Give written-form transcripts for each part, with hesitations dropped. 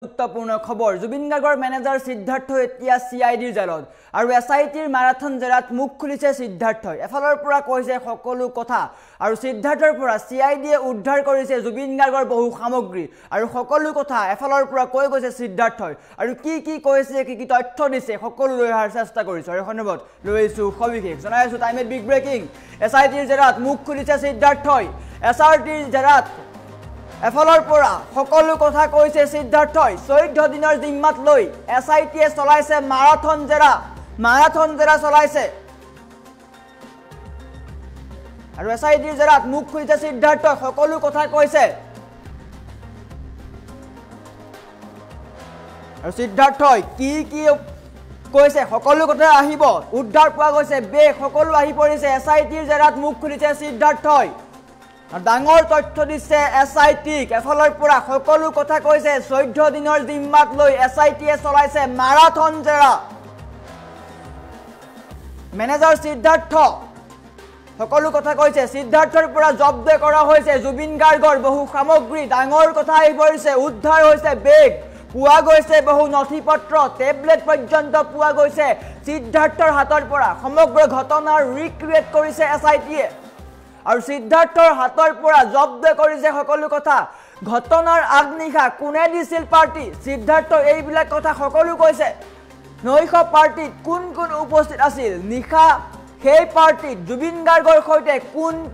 গুৰুত্বপূৰ্ণ খবৰ জুবিন গাৰ্গৰ মেনেজাৰ সিদ্ধাৰ্থ এতিয়া সিআইডিৰ জালত আৰু এসআইটিৰ মাৰাথন জেৰাত মুখ খুলিছে সিদ্ধাৰ্থই এফালৰ পৰা কৈছে সকলো কথা আৰু সিদ্ধাৰ্থৰ পৰা সিআইডিয়ে উদ্ধাৰ কৰিছে জুবিন গাৰ্গৰ বহু সামগ্ৰী আৰু সকলো কথা এফালৰ পৰা কৈ গৈছে সিদ্ধাৰ্থই আৰু কি কৈছে কি তথ্য দিছে সকলো লৈ অহাৰ চেষ্টা কৰিছে আৰু সন্দৰ্ভত লৈছো সবিশেষ জনাইছো টাইমত বিগ ব্ৰেকিং এসআইটিৰ জেৰাত মুখ খুলিছে সিদ্ধাৰ্থই এসআইটিৰ জেৰাত এফালৰ পৰা সকলো কথা কৈছে সিদ্ধাৰ্থই 14 দিনৰ জিম্মাত লৈ এসআইটিয়ে চলাইছে মাৰাথন জেৰা চলাইছে আৰু এসআইটিৰ জেৰাত মুখ খুলিছে সিদ্ধাৰ্থই সকলো কথা কৈছে আৰু সিদ্ধাৰ্থই কি কৈছে সকলো কথা আহিব উদ্ধাৰ পোৱা গৈছে বেগ সকলো আহি পৰিছে এসআইটিৰ জেৰাত মুখ খুলিছে সিদ্ধাৰ্থই ডাঙৰ তথ্য দিছে এসআইটিক এফালৰ পৰা সকলো কথা কৈছে 14 দিনৰ জিম্মাত লৈ এসআইটিয়ে চলাইছে মাৰাথন জেৰা মেনেজাৰ সিদ্ধাৰ্থ সকলো কথা কৈছে সিদ্ধাৰ্থৰ পৰা জব্দ কৰা হৈছে জুবিন গাৰ্গৰ বহু সামগ্ৰী ডাঙৰ কথা আহি পৰিছে উদ্ধাৰ হৈছে বেগ পোৱা গৈছে বহু নথিপত্ৰ টেবলেট পৰ্যন্ত পোৱা গৈছে সিদ্ধাৰ্থৰ হাতৰ পৰা সমগ্ৰ ঘটনা ৰিক্ৰিয়েট কৰিছে এসআইটিয়ে আৰু সিদ্ধাৰ্থৰ হাতৰ পৰা জব্দ কৰিছে সকলো কথা ঘটনাৰ আগনিশা কোনে দিছিল পাৰ্টি সিদ্ধাৰ্থ এইবিলাক কথা সকলো কৈছে নৈশ পাৰ্টিত কোন উপস্থিত আছিল নিশা সেই পাৰ্টিত জুবিন গাৰ্গৰ সৈতে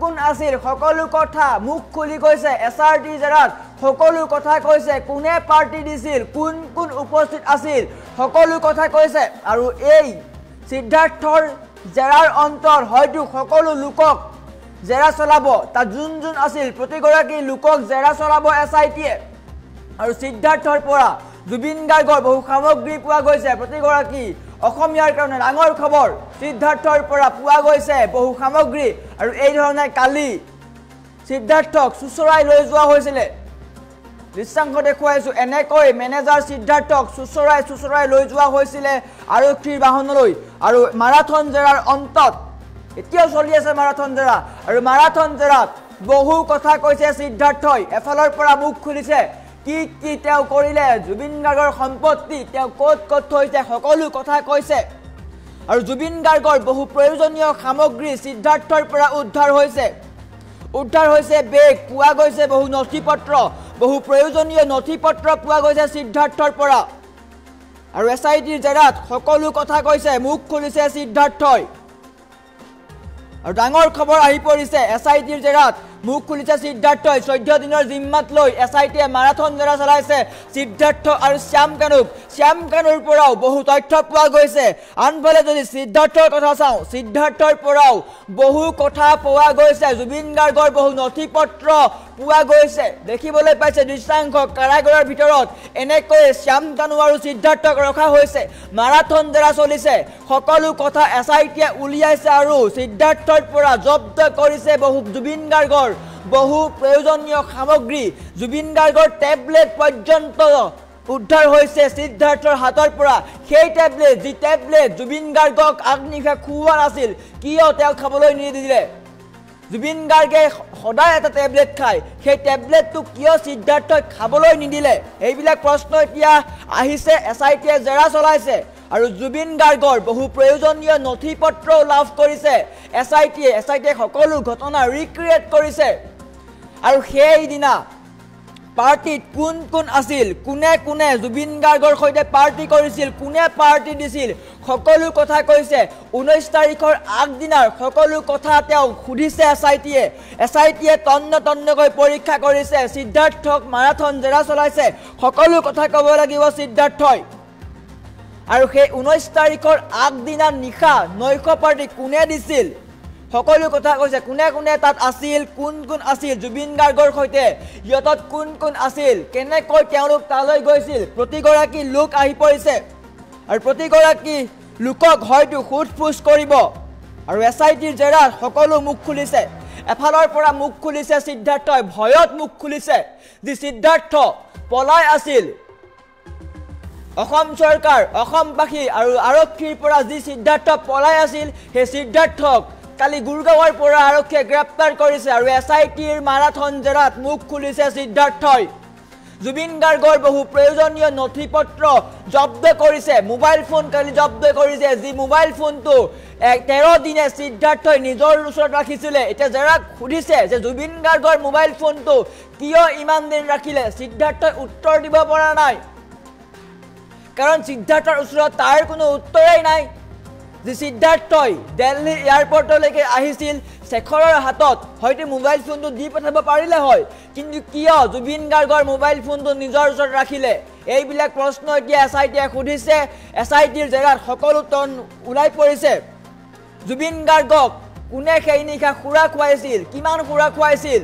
কোন আছিল সকলো কথা মুখ খুলি কৈছে এসআইটি জেৰাত সকলো কথা কৈছে কোনে পাৰ্টি দিছিল কোন উপস্থিত আছিল সকলো কথা কৈছে আৰু এই সিদ্ধাৰ্থৰ জেৰাৰ অন্তৰ হয়তো সকলো লোকক জেৰা চলাব তা যোন আছিল প্ৰতিগৰাকী লোকক জেৰা চলাব এসআইটিয়ে আৰু সিদ্ধাৰ্থৰ পৰা জুবিন গাৰ্গৰ বহু সামগ্ৰী পোৱা গৈছে প্ৰতিগৰাকী অসমীয়াৰ কাৰণে ডাঙৰ খবৰ সিদ্ধাৰ্থৰ পৰা পোৱা গৈছে বহু সামগ্ৰী আৰু এই ধৰণে কালি সিদ্ধাৰ্থক সুচৰাই লৈ যোৱা হৈছিল দৃশ্যাংশ দেখুৱাইছো এনেকৈ মেনেজাৰ সিদ্ধাৰ্থক সুচৰাই লৈ যোৱা হৈছিল আৰক্ষীৰ বাহনলৈ আৰু মাৰাথন জেৰাৰ অন্তত এতিয়াও চলি আছে মাৰাথন জেৰা আৰু মাৰাথন জেৰাত বহু কথা কৈছে সিদ্ধাৰ্থই এফালৰ পৰা মুখ খুলিছে কি তেওঁ কৰিলে জুবিন গাৰ্গৰ সম্পত্তি তেওঁ ক'ত থৈছে সকলো কথা কৈছে আৰু জুবিন গাৰ্গৰ বহু প্ৰয়োজনীয় সামগ্ৰী সিদ্ধাৰ্থৰ পৰা উদ্ধাৰ হৈছে বেগ পোৱা গৈছে বহু নথিপত্ৰ বহু প্ৰয়োজনীয় নথিপত্ৰ পোৱা গৈছে সিদ্ধাৰ্থৰ পৰা আৰু এসআইটিৰ জেৰাত সকলো কথা কৈছে মুখ খুলিছে সিদ্ধাৰ্থই আৰু ডাঙৰ খবৰ আহি পৰিছে এসআইটিৰ জেৰাত মুখ খুলিছে সিদ্ধাৰ্থই 14 দিনৰ জিম্মাত লৈ এসআইটিয়ে মাৰাথন জেৰা চলাইছে সিদ্ধাৰ্থ আৰু শ্যাম কানুৰ পৰাও বহু তথ্য পোৱা গৈছে আনফালে যদি সিদ্ধাৰ্থৰ কথা চাওঁ সিদ্ধাৰ্থৰ পৰাও বহু কথা পোৱা গৈছে জুবিন গাৰ্গৰ বহু নথিপত্ৰ পোৱা গৈছে দেখিবলৈ পাইছে দৃশ্যাংশ কাৰাগাৰৰ ভিতৰত এনেকৈ শ্যাম কানু আৰু সিদ্ধাৰ্থক ৰখা হৈছে মাৰাথন জেৰা চলিছে সকলো কথা এসআইটিয়ে উলিয়াইছে আৰু সিদ্ধাৰ্থৰ পৰা জব্দ কৰিছে বহু জুবিন গাৰ্গৰ বহু প্ৰয়োজনীয় সামগ্ৰী জুবিন গাৰ্গৰ টেবলেট পৰ্যন্ত উদ্ধাৰ হৈছে সিদ্ধাৰ্থৰ হাতৰ পৰা সেই টেবলেট জুবিন গাৰ্গক আগনিশা খুওৱা নাছিল কিয় তেওঁ খাবলৈ নিদিলে জুবিন গাৰ্গে সদায় এটা টেবলেট খায় সেই টেবলেটটো কিয় সিদ্ধাৰ্থই খাবলৈ নিদিলে এইবিলাক প্ৰশ্ন এতিয়া আহিছে এসআইটিয়ে জেৰা চলাইছে আৰু জুবিন গাৰ্গৰ বহু প্ৰয়োজনীয় নথিপত্ৰ লাভ কৰিছে এসআইটিয়ে সকলো ঘটনা ৰিক্ৰিয়েট কৰিছে আৰু সেই দিনা পাৰ্টিত কোন আছিল কোনে জুবিন গাৰ্গৰ সৈতে পাৰ্টি কৰিছিল কোনে পাৰ্টি দিছিল সকলো কথা কৈছে 19 তাৰিখৰ আগদিনাৰ সকলো কথা তেওঁ সুধিছে এসআইটিয়ে তন্নকৈ পৰীক্ষা কৰিছে সিদ্ধাৰ্থক মাৰাথন জেৰা চলাইছে সকলো কথা ক'ব লাগিব সিদ্ধাৰ্থই আৰু সেই 19 তাৰিখৰ আগদিনা নিশা নৈশ পাৰ্টি কোনে দিছিল সকলো কথা কৈছে কোনে তাত আছিল কোন আছিল জুবিন গাৰ্গৰ সৈতে ইয়তত কোন আছিল কেনেকৈ তেওঁলোক তালৈ গৈছিল প্ৰতিগৰাকী লোক আহি পৰিছে আৰু প্ৰতিগৰাকী লোকক হয়তো খুদফুচ কৰিব আৰু এসআইটিৰ জেৰাত সকলো মুখ খুলিছে এফালৰ পৰা মুখ খুলিছে সিদ্ধাৰ্থই ভয়ত মুখ খুলিছে যি সিদ্ধাৰ্থ পলাই আছিল অসম চৰকাৰ অসমবাসী আৰু আৰক্ষীৰ পৰা যি সিদ্ধাৰ্থ পলাই আছিল সেই সিদ্ধাৰ্থক কালি গুৰগাঁৱৰ পৰা আৰক্ষীয়ে গ্ৰেপ্তাৰ কৰিছে আৰু এসআইটিৰ মাৰাথন জেৰাত মুখ খুলিছে সিদ্ধাৰ্থই জুবিন গাৰ্গৰ বহু প্ৰয়োজনীয় নথিপত্ৰ জব্দ কৰিছে মোবাইল ফোন কালি জব্দ কৰিছে যি মোবাইল ফোনটো 13 দিনে সিদ্ধাৰ্থই নিজৰ ওচৰত ৰাখিছিলে এটা জেৰা খুদিছে যে জুবিন গাৰ্গৰ মোবাইল ফোনটো কিয় ইমান দিন ৰাখিলে সিদ্ধাৰ্থই উত্তৰ দিব পৰা নাই কাৰণ সিদ্ধাৰ্থৰ ওচৰত তাৰ কোনো উত্তৰেই নাই যে সিদ্ধাৰ্থই দিল্লী এয়াৰপৰ্টলৈকে আহিছিল শেখৰৰ হাতত হয়তো মোবাইল ফোনটো দি পঠাব পাৰিলে হয় কিন্তু কিয় জুবিন গাৰ্গৰ মোবাইল ফোনটো নিজৰ ওচৰত ৰাখিলে এইবিলাক প্ৰশ্ন এতিয়া এছআইটিয়ে খুদিছে এছআইটিৰ জেৰাত সকলো তন উলাই পৰিছে জুবিন গাৰ্গক কোনে সেই নিশা খুৰা খুৱাইছিল কিমান খুৰা খুৱাইছিল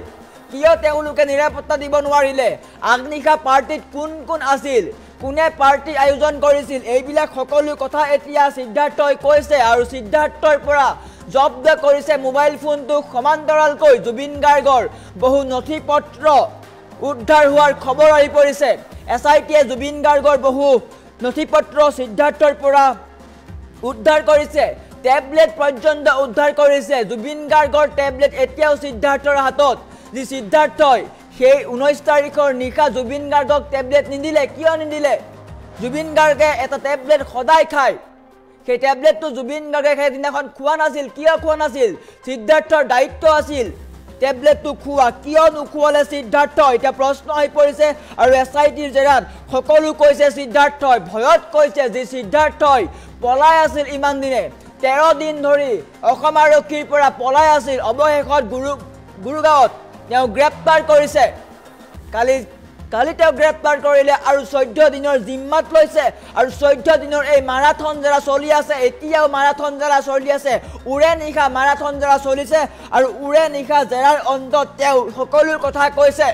কিয় তেওঁলোকে নিৰাপত্তা দিব নোৱাৰিলে আগনিশা পাৰ্টিত কোন কোন আছিল কোনে পাৰ্টি আয়োজন কৰিছিল এইবিলাক সকলো কথা এতিয়া সিদ্ধাৰ্থই কৈছে আৰু সিদ্ধাৰ্থৰ পৰা জব্দ কৰিছে মোবাইল ফোনটো সমান্তৰালকৈ জুবিন গাৰ্গৰ বহু নথিপত্ৰ উদ্ধাৰ হোৱাৰ খবৰ আহি পৰিছে এছআইটিয়ে জুবিন গাৰ্গৰ বহু নথিপত্ৰ সিদ্ধাৰ্থৰ পৰা উদ্ধাৰ কৰিছে টেবলেট পৰ্যন্ত উদ্ধাৰ কৰিছে জুবিন গাৰ্গৰ টেবলেট এতিয়াও সিদ্ধাৰ্থৰ হাতত যি সিদ্ধাৰ্থই সেই 19 তাৰিখৰ নিশা জুবিন গাৰ্গক টেবলেট নিদিলে কিয় নিদিলে জুবিন গাৰ্গে এটা টেবলেট সদায় খায় সেই টেবলেটটো জুবিন গাৰ্গে সেই দিনাখন খোৱা নাছিল কিয় খোৱা নাছিল সিদ্ধাৰ্থৰ দায়িত্ব আছিল টেবলেটটো খোৱা কিয় নুখুৱালে সিদ্ধাৰ্থ এটা প্ৰশ্ন আহি পৰিছে আৰু এছআইটিৰ জেৰাত সকলো কৈছে সিদ্ধাৰ্থই ভয়ত কৈছে যে সিদ্ধাৰ্থই পলাই আছিল ইমান দিনে 13 দিন ধৰি অসম আৰক্ষীৰ পৰা পলাই আছিল অৱশেষত গুৰুগাঁৱত তেওঁ গ্ৰেপ্তাৰ কৰিছে কালি তেওঁ গ্ৰেপ্তাৰ কৰিলে আৰু 14 দিনৰ জিম্মাত লৈছে আৰু 14 দিনৰ এই মাৰাথন জেৰা চলি আছে এতিয়াও মাৰাথন জেৰা চলি আছে উৰে নিশা মাৰাথন জেৰা চলিছে আৰু উৰে নিশা জেৰাৰ অন্তত তেওঁ সকলো কথা কৈছে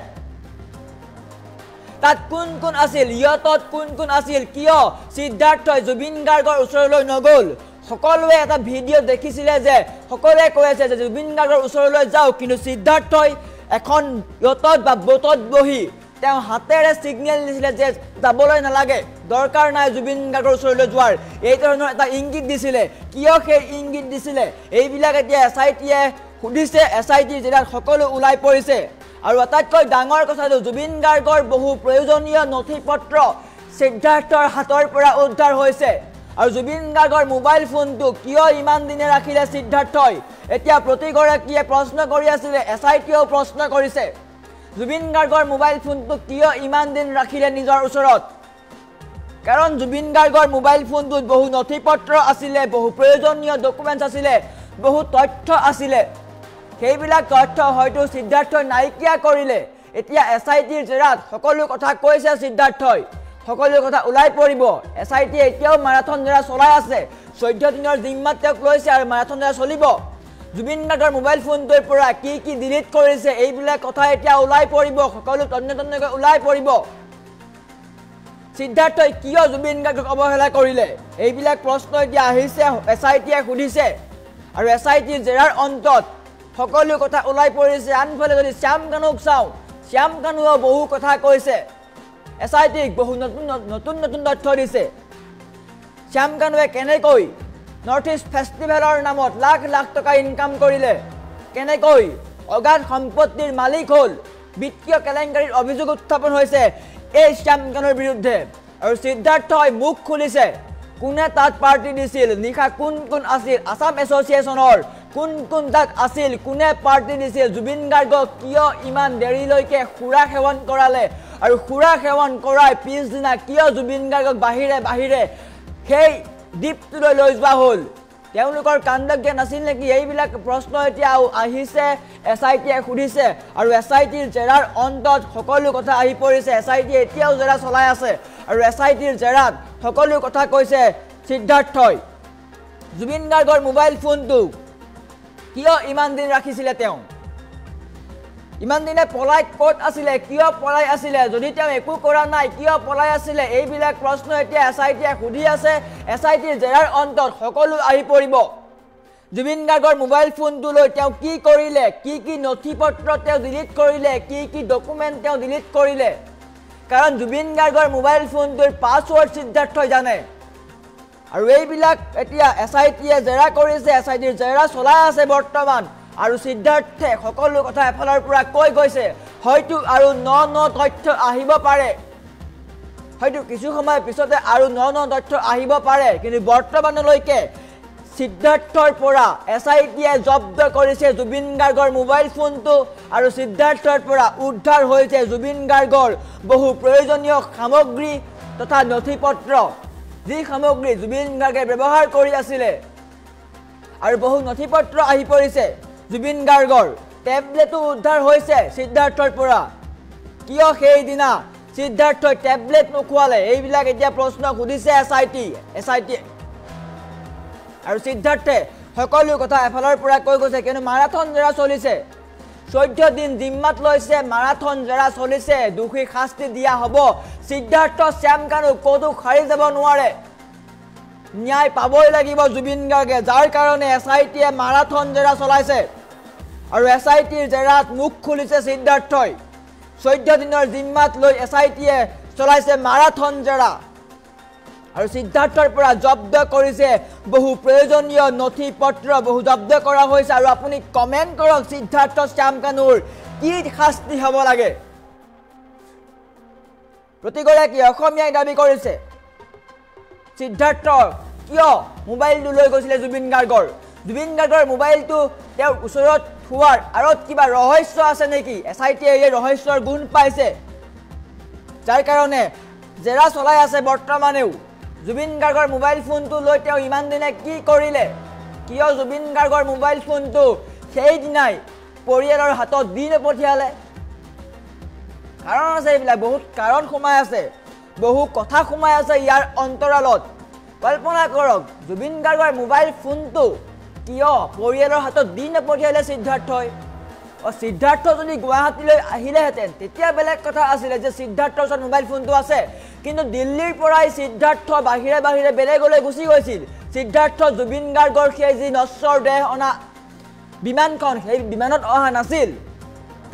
তাত কোন কোন আছিল ইয়তত কোন কোন আছিল কিয় সিদ্ধাৰ্থই জুবিন গাৰ্গৰ ওচৰলৈ নগল সকলোৱে এটা ভিডিঅ দেখিছিলে যে সকলোৱে কৈ আছে যে জুবিন গাৰ্গৰ ওচৰলৈ যাও কিন্তু সিদ্ধাৰ্থই এখন ইয়তত বা বটত বহি তেওঁ হাতেৰে সিগনেল দিছিলে যে যাবলৈ নালাগে দৰকাৰ নাই জুবিন গাৰ্গৰ ওচৰলৈ যোৱাৰ এই ধৰণৰ এটা ইংগিত দিছিলে কিয় সেই ইংগিত দিছিলে এইবিলাক এতিয়া এছআইটিয়ে খুদিছে এছআইটিৰ জেৰাত সকলো উলাই পৰিছে আৰু আটাইতকৈ ডাঙৰ কথাটো জুবিন গাৰ্গৰ বহু প্ৰয়োজনীয় নথিপত্ৰ সিদ্ধাৰ্থৰ হাতৰ পৰা উদ্ধাৰ হৈছে আৰু জুবিন গাৰ্গৰ মোবাইল ফোনটো কিয় ইমান দিনে ৰাখিলে সিদ্ধাৰ্থই এতিয়া প্ৰতিগৰাকীয়ে প্ৰশ্ন কৰি আছিল এছআইটিও প্ৰশ্ন কৰিছে জুবিন গাৰ্গৰ মোবাইল ফোনটো কিয় ইমান দিন ৰাখিলে নিজৰ ওচৰত কাৰণ জুবিন গাৰ্গৰ মোবাইল ফোনটোত বহু নথিপত্ৰ আছিল বহু প্ৰয়োজনীয় ডকুমেন্টছ আছিল বহু তথ্য আছিল সেইবিলাক তথ্য হয়তো সিদ্ধাৰ্থই নাইকিয়া কৰিলে এতিয়া এছআইটিৰ জেৰাত সকলো কথা কৈছে সিদ্ধাৰ্থই সকলো কথা উলাই পৰিব এছআইটি এতিয়াও মাৰাথন জেৰা চলাই আছে 14 দিনৰ জিম্মাত তেওঁক লৈছে আৰু মাৰাথন জেৰা চলিব জুবিন গাৰ্গৰ মোবাইল ফোনটোৰ পৰা কি ডিলিট কৰিছে এইবিলাক কথা এতিয়া উলাই পৰিব সকলো তন্নতন্নকৈ উলাই পৰিব সিদ্ধাৰ্থই কিয় জুবিন গাৰ্গক অৱহেলা কৰিলে এইবিলাক প্ৰশ্ন এতিয়া আহিছে এছআইটিয়ে খুদিছে আৰু এছআইটিৰ জেৰাৰ অন্তত সকলো কথা উলাই পৰিছে আনফালে যদি শ্যাম কানুক চাওঁ শ্যাম কানুও বহু কথা কৈছে এছআইটিক বহু নতুন তথ্য দিছে শ্যাম কানুৱে কেনেকৈ নৰ্থ ইষ্ট ফেষ্টিভেলৰ নামত লাখ লাখ টকা ইনকাম কৰিলে কেনেকৈ অগাধ সম্পত্তিৰ মালিক হ'ল বিত্তীয় কেলেংকাৰীৰ অভিযোগ উত্থাপন হৈছে এই শ্যাম কানুৰ বিৰুদ্ধে আৰু সিদ্ধাৰ্থই মুখ খুলিছে কোনে তাত পাৰ্টি দিছিল নিশা কোন কোন আছিল আসাম এছ'চিয়েশ্যনৰ কোন কোন তাত আছিল কোনে পাৰ্টি দিছিল জুবিন গাৰ্গক কিয় ইমান দেৰিলৈকে খুৰা সেৱন কৰালে আৰু খুৰা সেৱন কৰাই পিছদিনা কিয় জুবিন গাৰ্গক বাহিৰে সেই দ্বীপটোলৈ লৈ যোৱা হ'ল তেওঁলোকৰ কাণ্ডজ্ঞান আছিল নেকি এইবিলাক প্ৰশ্ন এতিয়া আহিছে এছআইটিয়ে খুদিছে আৰু এছআইটিৰ জেৰাৰ অন্তত সকলো কথা আহি পৰিছে এছআইটিয়ে এতিয়াও জেৰা চলাই আছে আৰু এছআইটিৰ জেৰাত সকলো কথা কৈছে সিদ্ধাৰ্থই জুবিন গাৰ্গৰ মোবাইল ফোনটো কিয় ইমান দিন ৰাখিছিলে তেওঁ ইমান দিনে পলাই ক'ত আছিলে কিয় পলাই আছিলে যদি তেওঁ একো কৰা নাই কিয় পলাই আছিলে এইবিলাক প্ৰশ্ন এতিয়া এছআইটিয়ে খুদি আছে এছআইটিৰ জেৰাৰ অন্তত সকলো আহি পৰিব জুবিন গাৰ্গৰ মোবাইল ফোনটো লৈ তেওঁ কি কৰিলে কি নথিপত্ৰ তেওঁ ডিলিট কৰিলে কি ডকুমেন্ট তেওঁ ডিলিট কৰিলে কাৰণ জুবিন গাৰ্গৰ মোবাইল ফোনটোৰ পাছৱৰ্ড সিদ্ধাৰ্থই জানে আৰু এইবিলাক এতিয়া এছআইটিয়ে জেৰা কৰিছে এছআইটিৰ জেৰা চলাই আছে বৰ্তমান আৰু সিদ্ধাৰ্থে সকলো কথা এফালৰ পৰা কৈ গৈছে হয়তো আৰু ন তথ্য আহিব পাৰে হয়তো কিছু সময় পিছতে আৰু ন তথ্য আহিব পাৰে কিন্তু বৰ্তমানলৈকে সিদ্ধাৰ্থৰ পৰা এছআইটিয়ে জব্দ কৰিছে জুবিন গাৰ্গৰ মোবাইল ফোনটো আৰু সিদ্ধাৰ্থৰ পৰা উদ্ধাৰ হৈছে জুবিন গাৰ্গৰ বহু প্ৰয়োজনীয় সামগ্ৰী তথা নথিপত্ৰ যি সামগ্ৰী জুবিন গাৰ্গে ব্যৱহাৰ কৰি আছিলে আৰু বহু নথিপত্ৰ আহি পৰিছে জুবিন গাৰ্গৰ টেবলেটো উদ্ধাৰ হৈছে সিদ্ধাৰ্থৰ পৰা কিয় সেইদিনা সিদ্ধাৰ্থই টেবলেট নোখোৱালে এইবিলাক এতিয়া প্ৰশ্ন সুধিছে এছআইটি আৰু সিদ্ধাৰ্থে সকলো কথা এফালৰ পৰা কৈ গৈছে কিন্তু মাৰাথন জেৰা চলিছে 14 দিন জিম্মাত লৈছে মাৰাথন জেৰা চলিছে দুখী শাস্তি দিয়া হ'ব সিদ্ধাৰ্থ শ্যামকানু কোটো খাৰি যাব নোৱাৰে ন্যায় পাবই লাগিব জুবিন গাৰ্গে যাৰ কাৰণে এছআইটিয়ে মাৰাথন জেৰা চলাইছে আৰু এছআইটিৰ জেৰাত মুখ খুলিছে সিদ্ধাৰ্থই 14 দিনৰ জিম্মাত লৈ এছআইটিয়ে চলাইছে মাৰাথন জেৰা আৰু সিদ্ধাৰ্থৰ পৰা জব্দ কৰিছে বহু প্ৰয়োজনীয় নথিপত্ৰ বহু জব্দ কৰা হৈছে আৰু আপুনি কমেন্ট কৰক সিদ্ধাৰ্থ শ্যামকানুৰ কি শাস্তি হ'ব লাগে প্ৰতিগৰাকী অসমীয়াই দাবী কৰিছে সিদ্ধাৰ্থ কিয় মোবাইলটো লৈ গৈছিলে জুবিন গাৰ্গৰ মোবাইলটো তেওঁৰ ওচৰত থোৱাৰ আৰত কিবা ৰহস্য আছে নেকি এছআইটিয়ে এই ৰহস্যৰ গুণ পাইছে যাৰ কাৰণে জেৰা চলাই আছে বৰ্তমানেও জুবিন গাৰ্গৰ মোবাইল ফোনটো লৈ তেওঁ ইমান দিনে কি কৰিলে কিয় জুবিন গাৰ্গৰ মোবাইল ফোনটো সেই দিনাই পৰিয়ালৰ হাতত দি নপঠিয়ালে কাৰণ আছে এইবিলাক বহুত কাৰণ সোমাই আছে বহু কথা সোমাই আছে ইয়াৰ অন্তৰালত কল্পনা কৰক জুবিন গাৰ্গৰ মোবাইল ফোনটো কিয় পৰিয়ালৰ হাতত দি নপঠিয়ালে সিদ্ধাৰ্থই সিদ্ধাৰ্থ যদি গুৱাহাটীলৈ আহিলেহেঁতেন তেতিয়া বেলেগ কথা আছিলে যে সিদ্ধাৰ্থৰ ওচৰত মোবাইল ফোনটো আছে কিন্তু দিল্লীৰ পৰাই সিদ্ধাৰ্থ বাহিৰে বেলেগলৈ গুচি গৈছিল সিদ্ধাৰ্থ জুবিন গাৰ্গৰ সেই যি নশ্বৰ দেহ অনা বিমানখন সেই বিমানত অহা নাছিল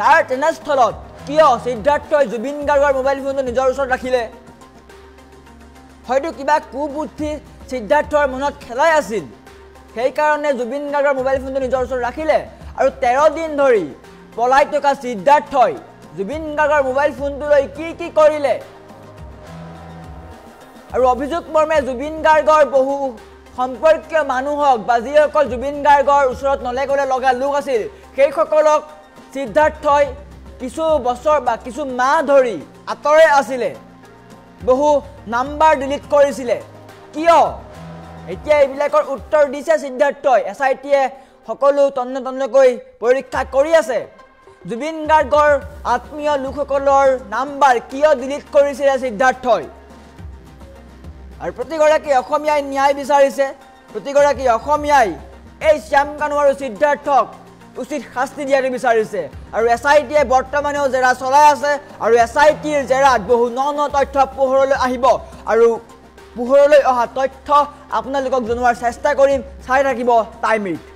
তাৰ তেনেস্থলত কিয় সিদ্ধাৰ্থই জুবিন গাৰ্গৰ মোবাইল ফোনটো নিজৰ ওচৰত ৰাখিলে হয়তো কিবা কুবুদ্ধি সিদ্ধাৰ্থৰ মনত খেলাই আছিল সেইকাৰণে জুবিন গাৰ্গৰ মোবাইল ফোনটো নিজৰ ওচৰত ৰাখিলে আৰু 13 দিন ধৰি পলাই থকা সিদ্ধাৰ্থই জুবিন গাৰ্গৰ মোবাইল ফোনটো লৈ কি কৰিলে আৰু অভিযোগ মৰ্মে জুবিন গাৰ্গৰ বহু সম্পৰ্কীয় মানুহক বা যিসকল জুবিন গাৰ্গৰ ওচৰত নলেগলে লগা লোক আছিল সেইসকলক সিদ্ধাৰ্থই কিছু বছৰ বা কিছু মাহ ধৰি আঁতৰে আছিলে বহু নাম্বাৰ ডিলিট কৰিছিলে কিয় এতিয়া এইবিলাকৰ উত্তৰ দিছে সিদ্ধাৰ্থই এছআইটিয়ে সকলো তন্নকৈ পৰীক্ষা কৰি আছে জুবিন গাৰ্গৰ আত্মীয় লোকসকলৰ নাম্বাৰ কিয় ডিলিট কৰিছিলে সিদ্ধাৰ্থই আৰু প্ৰতিগৰাকী অসমীয়াই ন্যায় বিচাৰিছে প্ৰতিগৰাকী অসমীয়াই এই শ্যামকানু আৰু সিদ্ধাৰ্থক উচিত শাস্তি দিয়াটো বিচাৰিছে আৰু এছআইটিয়ে বৰ্তমানেও জেৰা চলাই আছে আৰু এছআইটিৰ জেৰাত বহু ন তথ্য পোহৰলৈ আহিব আৰু পোহৰলৈ অহা তথ্য আপোনালোকক জনোৱাৰ চেষ্টা কৰিম চাই থাকিব টাইম ইট